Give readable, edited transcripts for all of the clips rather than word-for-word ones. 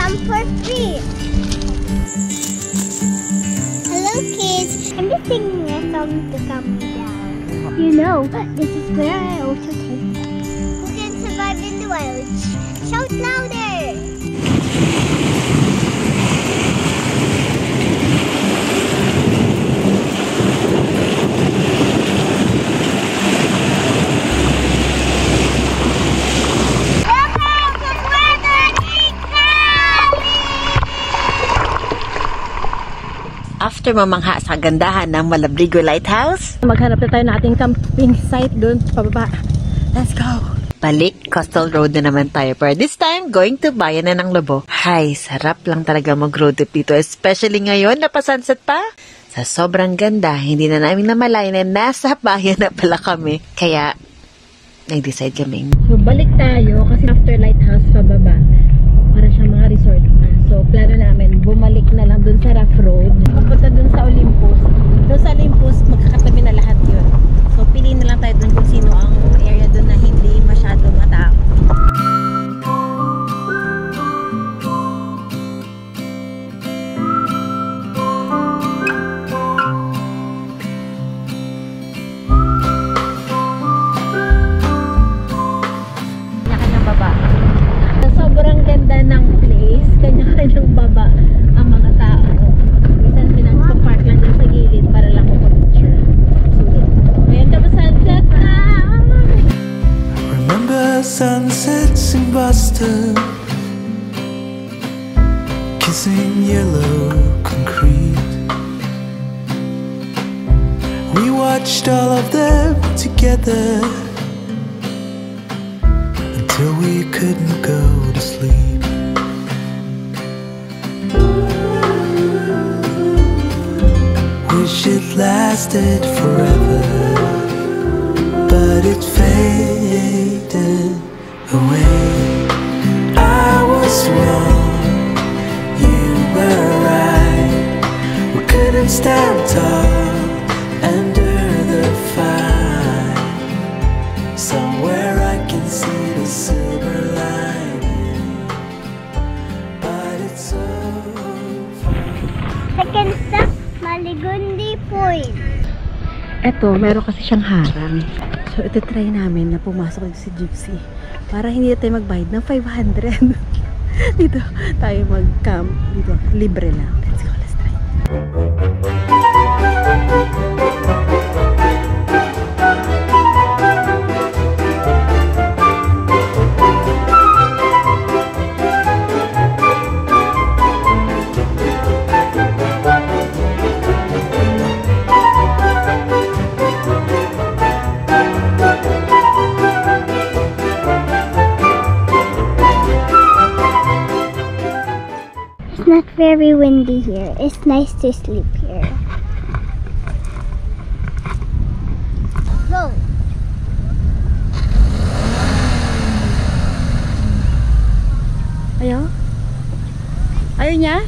come for free. Hello kids, I'm just singing a song to calm me down. You know, this is where I also take who can survive in the wild. Shout louder! After mamangha sa gandahan ng Malabrigo Lighthouse, maghanap na tayo ng ating camping site doon pababa. Let's go! Balik, Coastal Road na naman tayo. Pero this time, going to bayan na ng Lobo. Hay, sarap lang talaga mag-road trip dito. Especially ngayon, napasunset pa. Sa sobrang ganda, hindi na namin namalayan na nasa bayan na pala kami. Kaya, nag-decide kami. So, balik tayo kasi after Lighthouse pababa. Para siyang mga resort na. So, plano namin, bumalik na lang dun sa rough road. Pupunta dun sa Olympus. Dun sa Olympus, magkakatabi na lahat yun. So, piliin na lang tayo dun kung sino ang area dun na hindi masyado matao. Kanya-kanyang baba. Sobrang ganda ng place, kanya-kanyang baba ang mga tao. Minsan pinag-park lang din sa gilid para lang mag-picture. Sulit. Ngayon ka ba sunset na? Remember sunsets in Boston, kissing yellow concrete. We watched all of them together till we couldn't go to sleep. Wish it lasted forever, but it faded away. I was wrong, you were right. We couldn't stand tall under the fire. Somewhere I can see the silver lining, but it's so far. Second stop, Maligundi Point. Eto, meron kasi siyang harang. So, ito try namin na pumasok dito si Gypsy para hindi tayo magbayad ng 500. Dito tayo mag-camp. Dito, libre lang. Let's go, let's try. It's not very windy here. It's nice to sleep here. Go! Ayaw? Ayaw niya?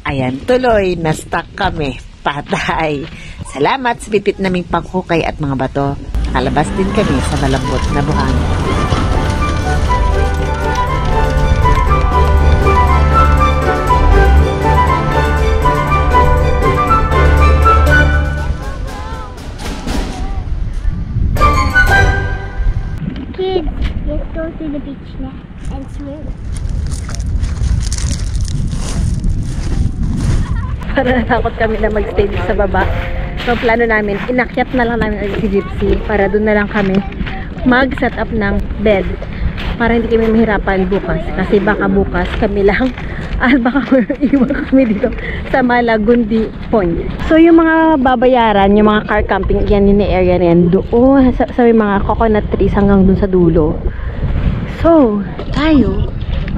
Ayan, tuloy, na-stuck kami. Patay. Salamat sa bipit naming panghukay at mga bato. Nakalabas din kami sa malambot na buhangin. Kids, let's go to the beach now and swim. Para natakot kami na mag-stay sa baba. So, plano namin, inakyat na lang namin si Gypsy para doon na lang kami mag-set up ng bed para hindi kami mahirapan bukas. Kasi baka bukas kami lang at baka iwan kami dito sa Malagundi Point. So, yung mga babayaran, yung mga car camping, yan yung area na yan. Doon, sa may mga coconut trees hanggang doon sa dulo. So, tayo,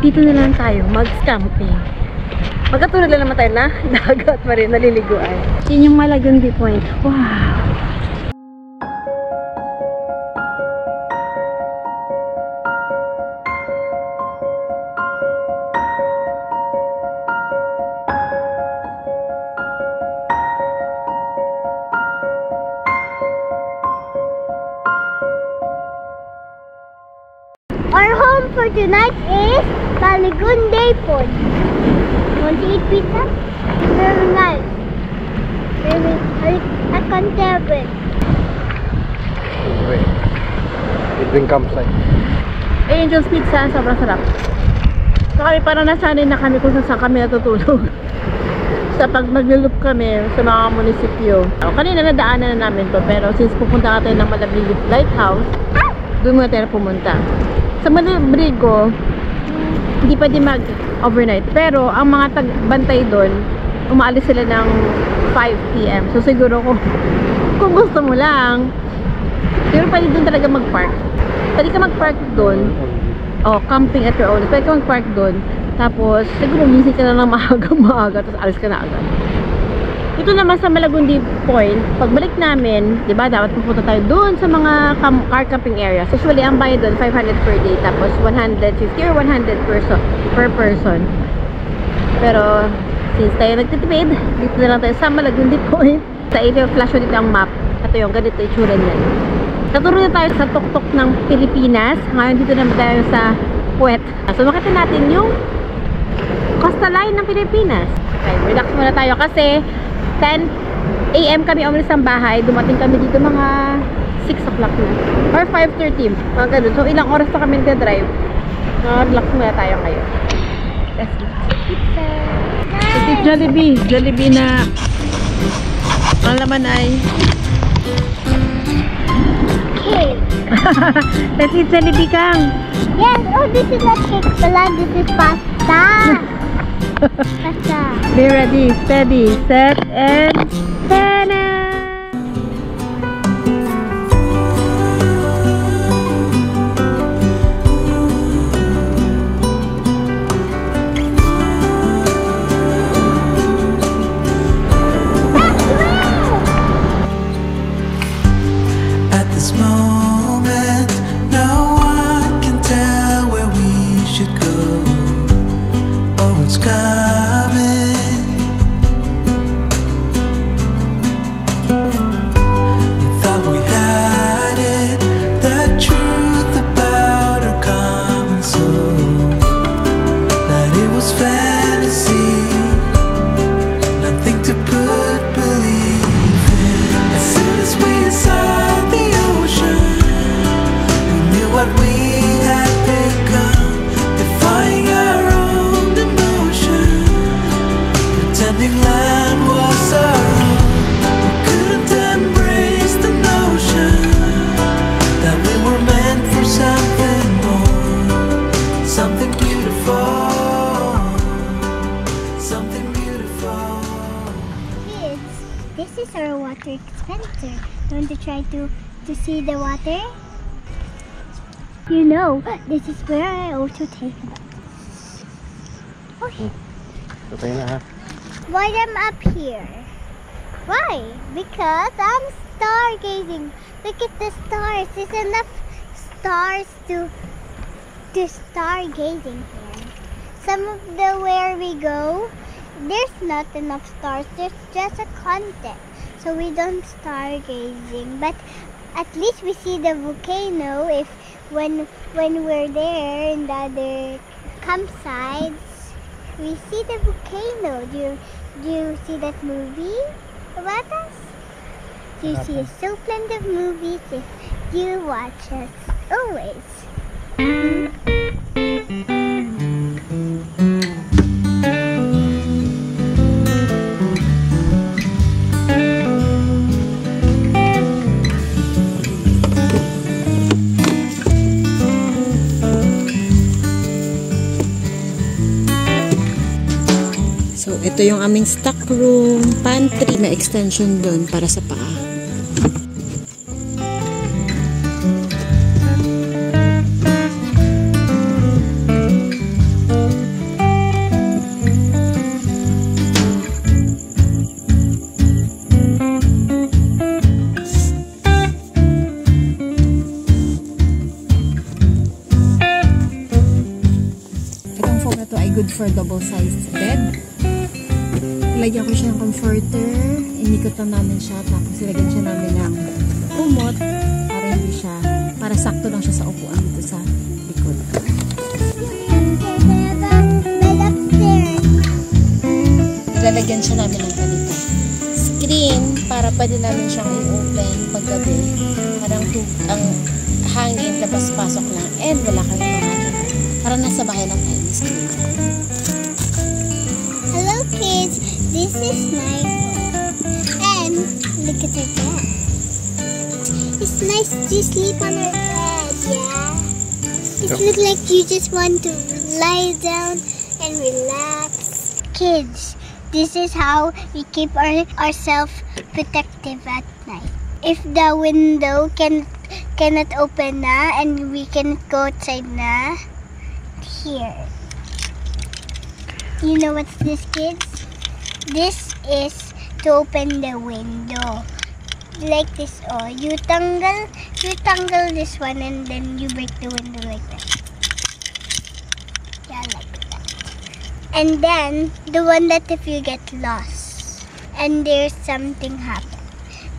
dito na lang tayo mag-camping. Magkatulad lang naman tayo na dagat pa rin, naliliguan. Yun yung Malagundi Point. Wow! Our home for tonight is Baligunday food. Want to eat pizza? Very nice. I can't have it. Wait. Eating campsite. Angel's Pizza, sobrang sarap. So kami parang nasanay na kami kung saan kami natutulog. Sa pag mag-loop kami sa mga munisipyo. Kanina nadaanan na namin to, pero since pupunta ka tayo ng Malabigit Lighthouse, doon muna tayo pumunta. Sa Malabrigo, hindi pwede mag-overnight. Pero ang mga tagbantay doon, umaalis sila ng 5 PM. So siguro kung gusto mo lang, siguro pwede doon talaga mag-park. Pwede ka mag-park doon. Camping at your own. Pwede ka mag-park doon. Tapos, siguro gising ka na lang maaga, tapos alis ka na agad. Ito naman sa Malagundi Point, pagbalik namin, di ba, dapat pupunta tayo doon sa mga car camping areas. Usually, ang bayad doon, 500 per day, tapos 150 or 100 per person. Pero, since tayo nagtitipid, dito na lang tayo sa Malagundi Point. Sa i-flash dito ang map. Ito yung ganito itsura niyan. Naturo na tayo sa tuktok ng Pilipinas. Ngayon, dito naman tayo sa Puwet. So, makita natin yung coastline ng Pilipinas. Okay, relax muna tayo kasi 10 AM kami umalis ng bahay. Dumating kami dito mga 6 o'clock na. Or 5:30. Mga ganun. So, ilang oras na kami nagdadrive. Relax muna tayo ngayon. Let's eat pizza. Let's eat Jollibee. Jollibee na ang laman ay Cake. let's eat Jollibee, Kang. Yes, oh, this is not cake, pala. This is pasta. Pasta. Be ready, steady, set, and tada! At this moment, no one can tell where we should go or what's coming. We thought we had it, the truth about our common soul, that it was fantasy, nothing to put belief in. As soon as we saw the ocean, we knew what we had become, defying our own emotion, pretending land was our own. We couldn't embrace the notion that we were meant for something more, something beautiful, something beautiful. Kids, this is our water dispenser. You want to try to see the water? You know, this is where I also take them. Okay. Okay na ha. Why I'm up here? Why? Because I'm stargazing. Look at the stars. There's enough stars to stargazing here. Some of the where we go, there's not enough stars. There's just a content. So we don't stargazing. But at least we see the volcano when we're there in the other campsites. We see the volcano. Do you see that movie about us? Do you see so plenty of movies if you watch us always? So, ito yung aming stock room, pantry. May extension doon para sa paa. Itong foam na to ay good for double-sized bed. Ilagyan ko siya ng comforter, inikot lang namin siya, tapos ilagyan siya namin ng kumot para hindi siya, para sakto lang siya sa upuan dito sa likod. nilagyan siya namin ng ganito. Screen para pwede namin siyang i-open paggabi. Parang ang hangin, labas-pasok lang. And wala kami makakita. Parang nasa bahay lang tayo. Screen. Hello kids, this is my home. And look at our bed. It's nice to sleep on our bed, yeah? It looks like you just want to lie down and relax. Kids, this is how we keep ourselves protective at night. If the window cannot open na and we cannot go outside na, here. You know what's this, kids? This is to open the window. Like this, oh. You tangle this one and then you break the window like that. Yeah, like that. And then, the one that if you get lost and there's something happen.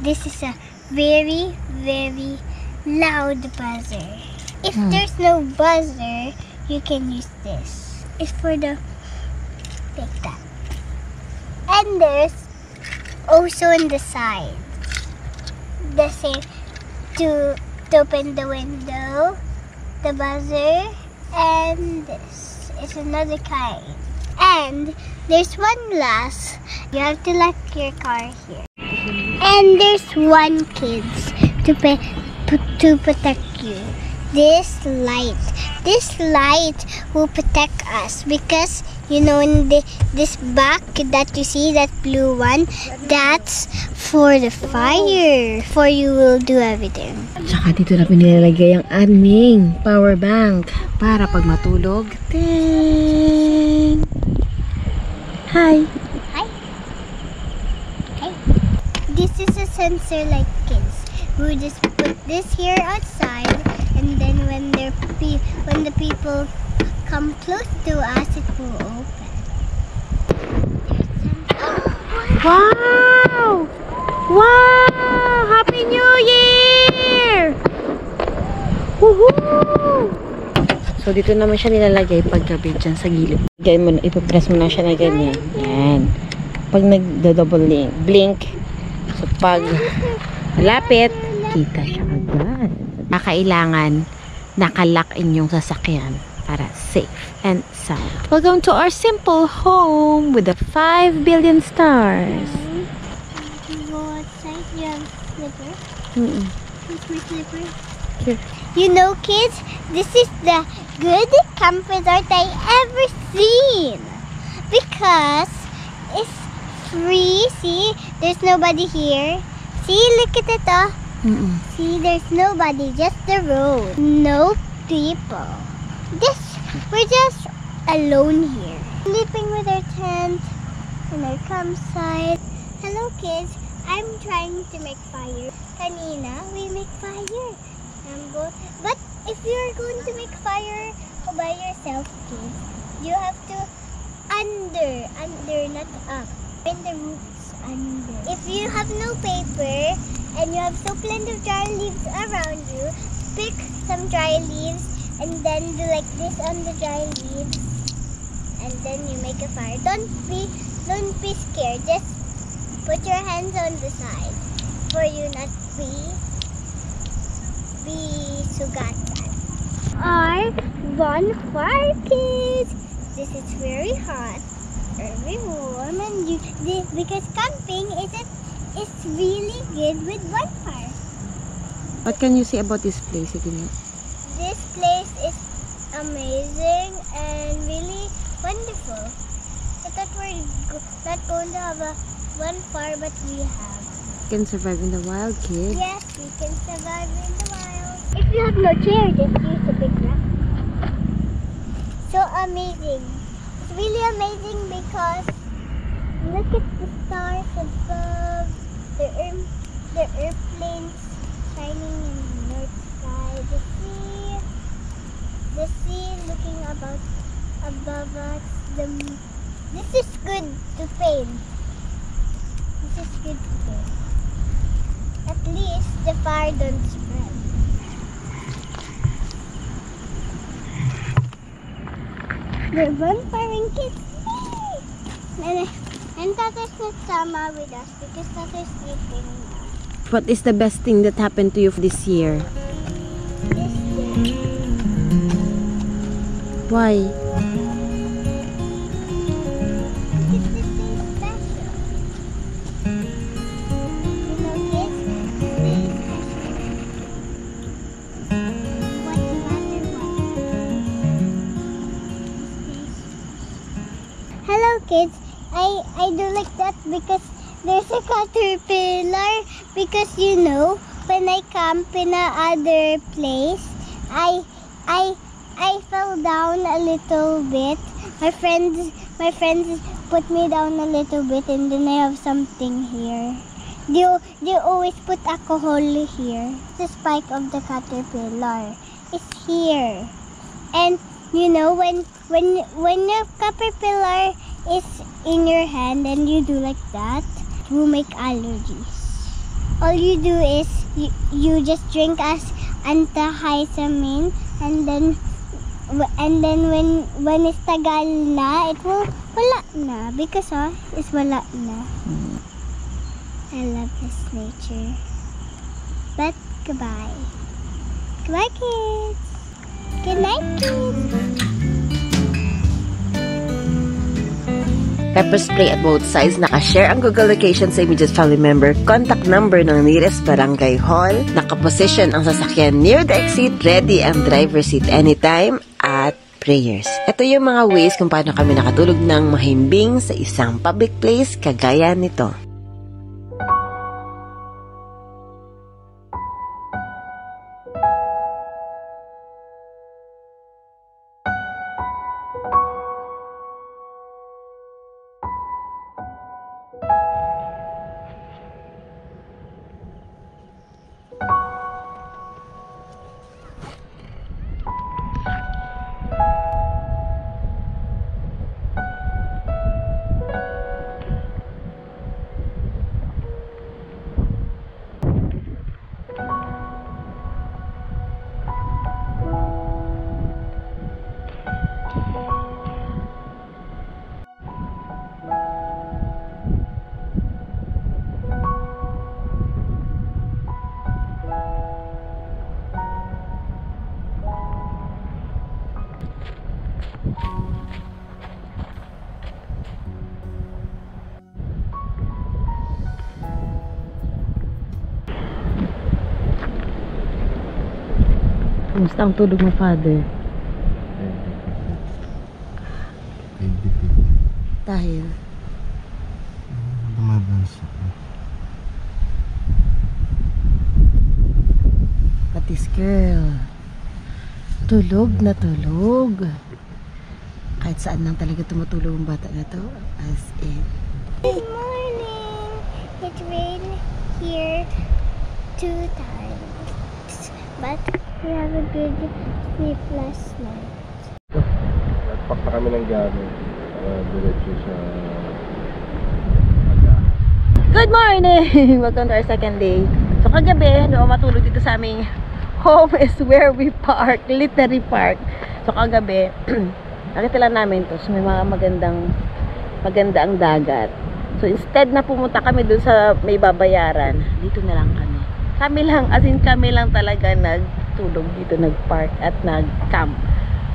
This is a very, very loud buzzer. If there's no buzzer, you can use this. It's for the, like that. And there's also on the side. The same to open the window, the buzzer, and this is another kind. And there's one last. You have to lock your car here. And there's one kids to protect you. This light will protect us because you know in this back that you see, that blue one, that's for the fire. For you will do everything. Tsaka dito na pinilalagay ang aming power bank para pag matulog. Ting! Hi! Hi. Hi. This is a sensor like kids. We just put this here outside, and then when the people come close to us, it will open. Wow! Wow! Happy New Year! Woohoo! So, dito naman siya nilalagay paggabi dyan sa gilid. Ipapress mo na siya na ganyan. Yan. Pag nagdo-double blink, so pag malapit, kita siya agad. Kailangan nakalock inyong sasakyan para safe and sound. Welcome to our simple home with the 5 billion stars. You go outside, you have slipper. Here's my slipper. Here. You know, kids, this is the good camper resort I ever seen because it's free. See, there's nobody here. See, look at it. See, there's nobody, just the road. No people. We're just alone here. Sleeping with our tent in our campsite. Hello kids, I'm trying to make fire. Kanina, we make fire. But if you're going to make fire by yourself, kids, you have to under, not up. In the roots under. If you have no paper and you have so plenty of dry leaves around you, pick some dry leaves and then do like this on the dry leaves, and then you make a fire. Don't be scared. Just put your hands on the side for you not be sugatan. Our bonfire, kids. This is very hot, very warm, and because camping is really good with bonfire. What can you say about this place, Edina? This place is amazing and really wonderful. I thought we're not going to have a bonfire, but we have. You can survive in the wild, kid. Yes, we can survive in the wild. If you have no chair, just use a big rock. So amazing. It's really amazing because look at the stars above, the airplanes shining in the north sky, the sea looking above us. This is good to paint. This is good to paint. At least the fire don't spread. We're bonfiring, kids. And Tata's not sama with us because Tata's sleeping now. What is the best thing that happened to you this year? This year. Why? Because this is special. You know, kids, this is special. What matter what? Hello kids. I do like that because there's a caterpillar. Because you know, when I camp in another place, I fell down a little bit. My friends put me down a little bit, and then I have something here. They always put alcohol here. The spike of the caterpillar is here, and you know when your caterpillar is in your hand and you do like that, it will make allergies. All you do is you just drink as antihistamine, and then when it's tagal na, it will wala na because it's wala na. I love this nature. But goodbye. Goodbye kids. Good night kids. Pepper spray at both sides. Nakashare ang Google location sa immediate family member. Contact number ng nearest barangay hall. Nakaposition ang sasakyan near the exit. Ready ang driver seat anytime at prayers. Ito yung mga ways kung paano kami nakatulog ng mahimbing sa isang public place kagaya nito. Kumusta ang tulog mo, Father? Dahil? Lumabansa. Patis girl. Tulog na tulog. Kahit saan lang talaga tumutulog ang bata na to. As in. Good morning. It rained here 2 times. But we have a good sleep last night. Nagpak na kami ng gamit. Diretso sa Good morning! Welcome to our second day. So kagabi, noong matulog dito sa aming home is where we park, literary park. So kagabi, nakita lang namin to. So may mga maganda ang dagat. So instead na pumunta kami dun sa may babayaran, dito na lang kami. Kami lang, as in kami lang talaga nagtulog dito, nagpark at nagcamp.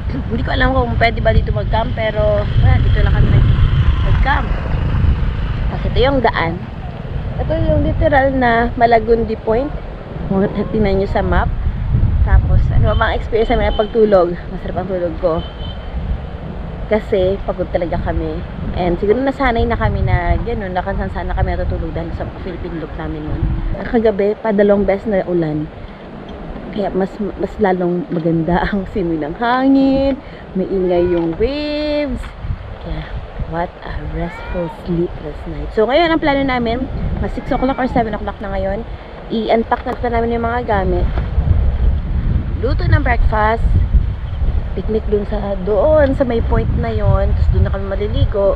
Hindi ko alam kung pwede ba dito mag-camp, pero dito lang kami nag-camp. Kasi ito yung daan. Ito yung literal na Malagundi Point. Kung tingnan nyo sa map. Tapos, ano ba mga experience namin na pagtulog? Masarap ang tulog ko. Kasi, pagod talaga kami. And siguro nasanay na kami na gano'n, nakasansana kami natutulog dahil sa Philippine look namin nun. Kagabi, padalawang beses na ulan. Kaya mas lalong maganda ang simoy ng hangin, may ingay yung waves. Kaya, what a restful sleep last night. So, ngayon, ang plano namin, mas 6 o'clock or 7 o'clock na ngayon, i-unpack na namin yung mga gamit. Luto ng breakfast, picnic doon sa may point na yon, tapos doon na kami maliligo.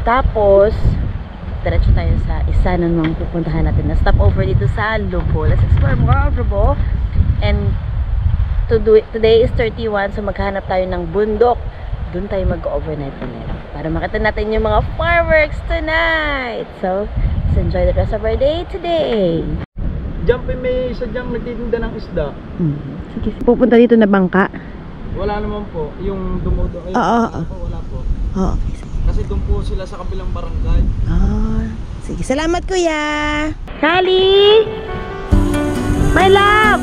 Tapos, diretso tayo sa isa na mga pupuntahan natin na stop over dito sa Lobo. Let's explore more of Lobo. And today is 31, so maghahanap tayo ng bundok, doon tayo mag-overnight ulit para makita natin yung mga fireworks tonight. So, let's enjoy the rest of our day today. Diyan may isa diyang nagtitinda ng isda. Sige, pupunta dito na bangka? Wala naman po. Yung dumudo. Wala po. Oo. Kasi doon po sila sa kabilang barangay. Sige, salamat kuya. Kali! My love!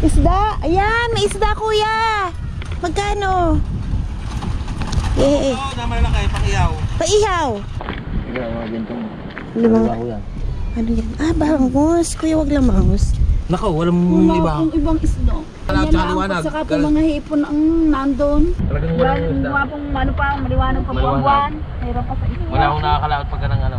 Isda! Ayan! May isda kuya! Magkano? Oo, naman lang kayo, pakiyaw. Paihaw! Hindi, mga gintong. Limang. Yan. Ano yan? Bangus! Kuya, wag lang bangus. Nako, walang Wala iba. akong ibang isda. Wala Yan tsaka lang liwanag. po, saka po mga hipon ang nandun. Talagang walang isda. Wala pong ano pa, maliwanag pa po ang buwan. Mayroon pa sa isda. Wala akong nakakalaot pagka ng ano.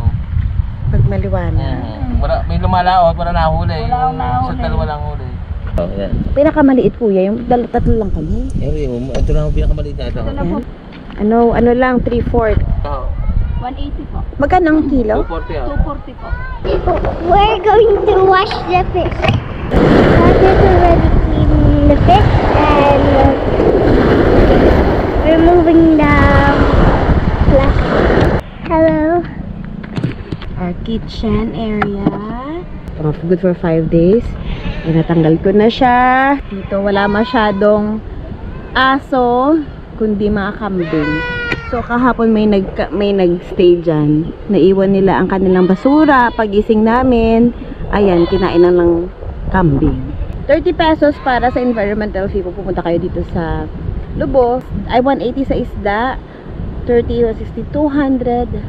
Pag maliwanag. Wala, may lumalaot, wala nahuli. Wala akong nahuli. Sa dalawa lang huli. Oh, yan. Pinakamaliit kuya, yung tatlo lang kami. Ito lang ang pinakamaliit na ito. Ito na po, Ano lang, 3/4. Oo. 180 po. Magkano ang kilo? 240 ah. 240 po. We're going to wash the fish. Father's already cleaning the fish and removing the plastic. Hello. Our kitchen area. Good for 5 days. Natanggal ko na siya. Dito wala masyadong aso, kundi mga kambing. So kahapon may nagstay dyan. Naiwan nila ang kanilang basura. Pagising namin, ayan, kinain na ng kambing. 30 pesos para sa environmental fee. Pupunta kayo dito sa Lobo. Ay 180 sa isda. 30 or 60, 240.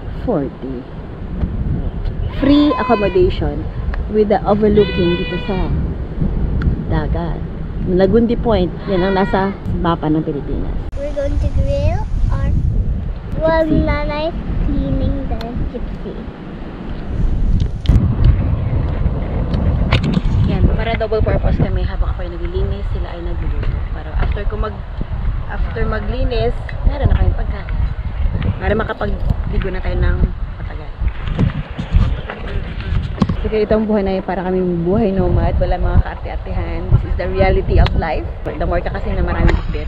Free accommodation with the overlooking dito sa dagat. Lagundi Point. Yan ang nasa mapa ng Pilipinas. We're going to grill our while Nanay is cleaning the gypsy. Yan, para double purpose kami habang ako ay naglilinis, sila ay nagluluto. Para after maglinis, meron na kayong pagkain. Para makapag-ligo na tayo ng matagal. Sige, itong buhay na yun, para kami buhay nomad, wala mga kaarte-artehan. This is the reality of life. The more ka kasi na maraming bit,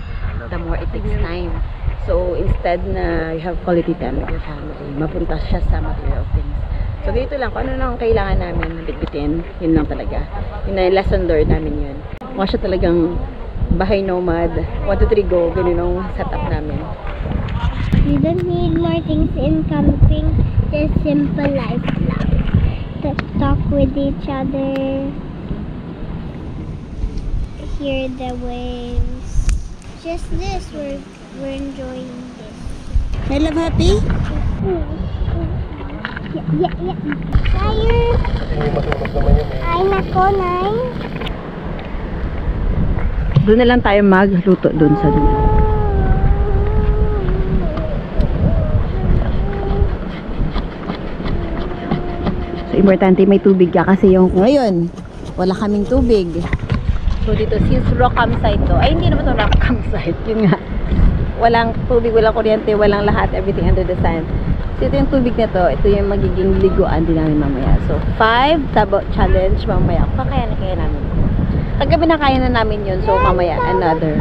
the more it takes time. So, instead na you have quality time with your family, mapunta siya sa material things. So, dito lang, kung ano lang kailangan namin bitbitin, yun lang talaga. Yun na lesson learned namin yun. Mukha siya talagang bahay nomad, 1, 2, 3, go, ganun ang setup namin. You don't need more things in camping, just simple life lang. Talk with each other, hear the waves. Just this, we're enjoying this. I love happy? Yeah. Fire! Ay, nako, Nay. Doon na lang tayo magluto doon sa doon. Importante may tubig ka kasi yung ngayon wala kaming tubig. So dito since rock campsite to, ay hindi naman to rock campsite, yun nga, walang tubig, walang kuryente, walang lahat, everything under the sun. So ito yung tubig na to, ito yung magiging liguan din namin mamaya. So 5 tabo challenge mamaya, kaya namin kagabi na kaya na namin yun, so mamaya another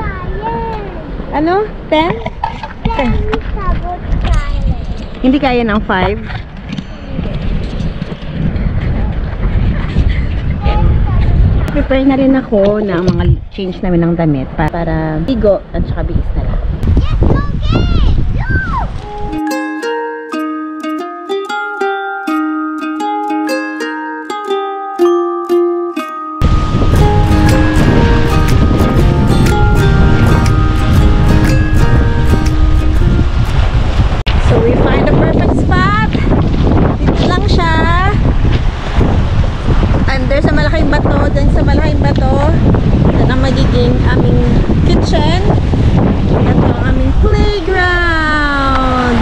ano? 10? Hindi kaya ng 5. Prepare na rin ako ng mga change namin ng damit para ligo at saka bihis na lang. So we find the perfect spot. Dito lang siya. Under sa malaking bato, dyan sa malaking bato, yan ang magiging aming kitchen. Ito ang aming playground.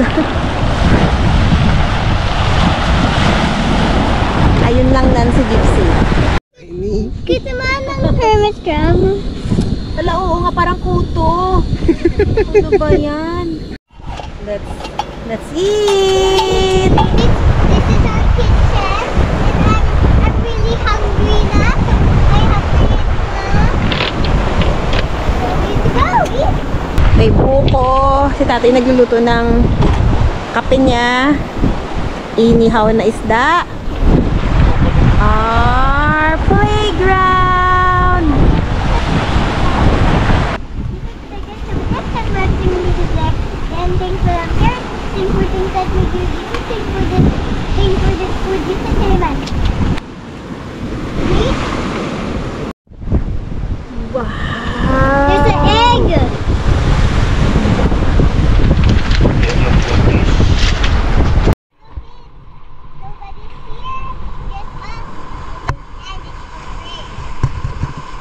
Ano ba yan? Let's eat! This is our kitchen, and I'm really hungry now, so I have to eat now. So let's go eat. May buko. Si tatay nagluluto ng kape niya. Inihaw na isda. Our playground! And thanks for the care, thanks for things that we do, thanks for this food, this is Evan. Wow! There's an egg!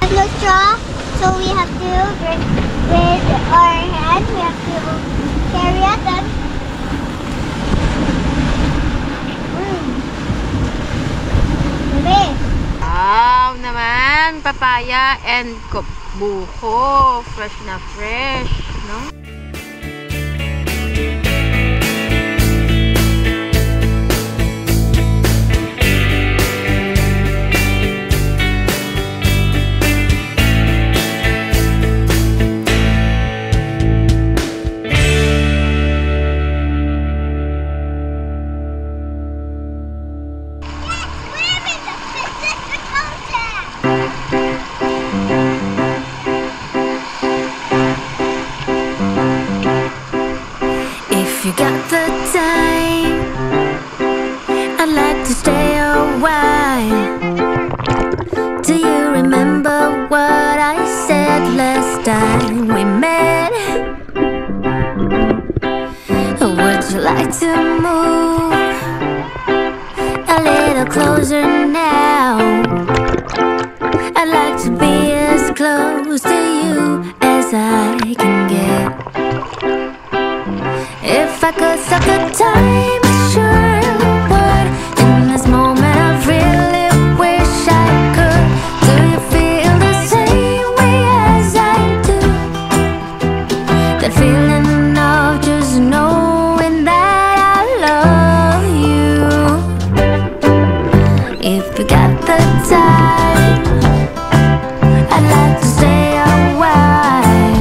There's no straw, so we have to drink with our hands. We have to carry it and Wow naman! Papaya and buko. Fresh na fresh, no? If you got the time, I'd like to stay a while. Do you remember what I said last time we met? Would you like to move a little closer now? I'd like to be as close to you as I can get. If I could stop the time, I sure would. In this moment, I really wish I could. Do you feel the same way as I do? That feeling of just knowing that I love you. If you got the time, I'd like to stay a while.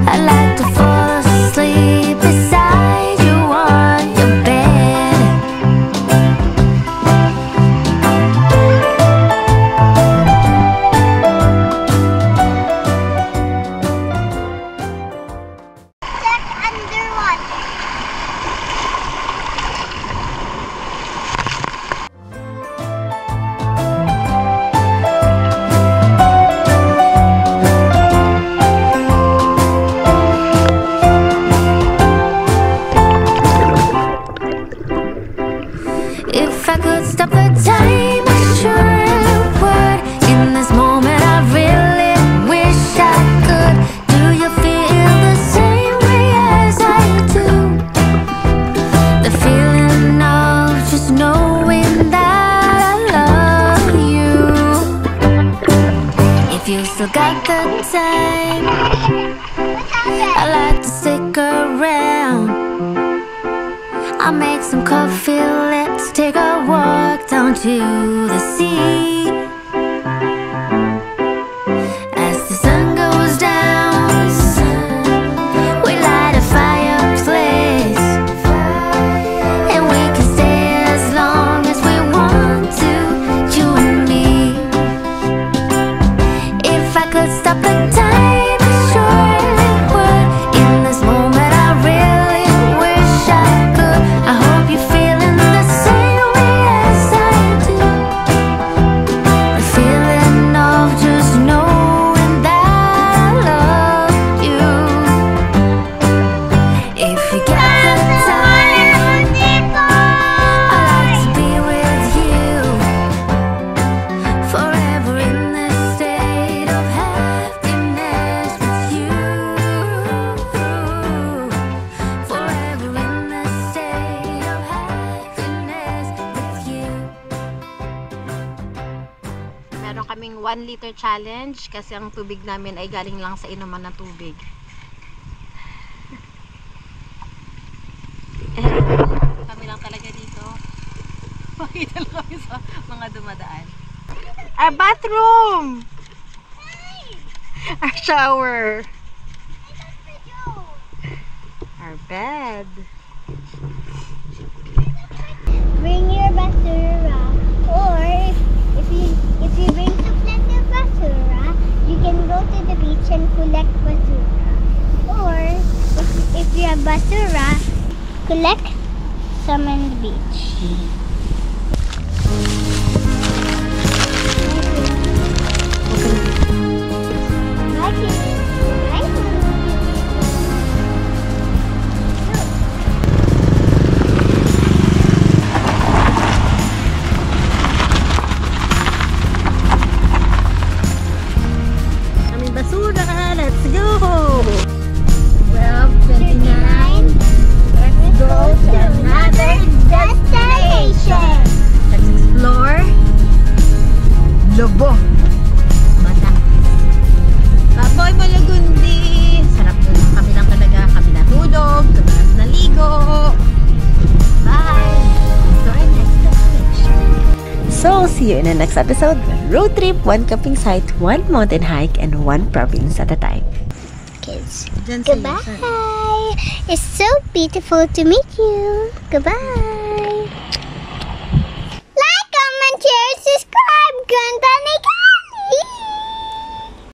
I'd like to fall asleep beside you on your bed. Stuck underwater. If I could stop the time, I sure would. In this moment, I really wish I could. Do you feel the same way as I do? The feeling of just knowing that I love you. If you still got the time, I'd like to stick around. I'll make some coffee, let's take a walk down to the sea. As the sun goes down, we light a fireplace, and we can stay as long as we want to, you and me. If I could stop the time, I surely would. In this moment, I really wish I could. I hope you're feeling the same way as I do. The feeling of just knowing that I love you. If you got the time, I'd like to be with you forever in this state of happiness with you. Forever in this state of happiness with you. Meron kaming 1 liter challenge kasi ang tubig namin ay galing lang sa inuman na tubig. Kami lang talaga dito. Pakita lang kami sa mga dumadaan. Our bathroom! Our shower! Our bed! Bring your basura, or if you bring some plenty of basura, you can go to the beach and collect basura. Or if you have basura, collect some on the beach. Let's go! 12:29. Let's go to another destination. Let's explore Lobo, Batangas. Baboy Malagundi. Sarap doon. Kami lang talaga. Kami natulog. Kami lang naligo. Bye! To our next destination. So, see you in the next episode. Road trip, one camping site, one mountain hike, and one province at a time. Kids, goodbye. It's so beautiful to meet you. Goodbye.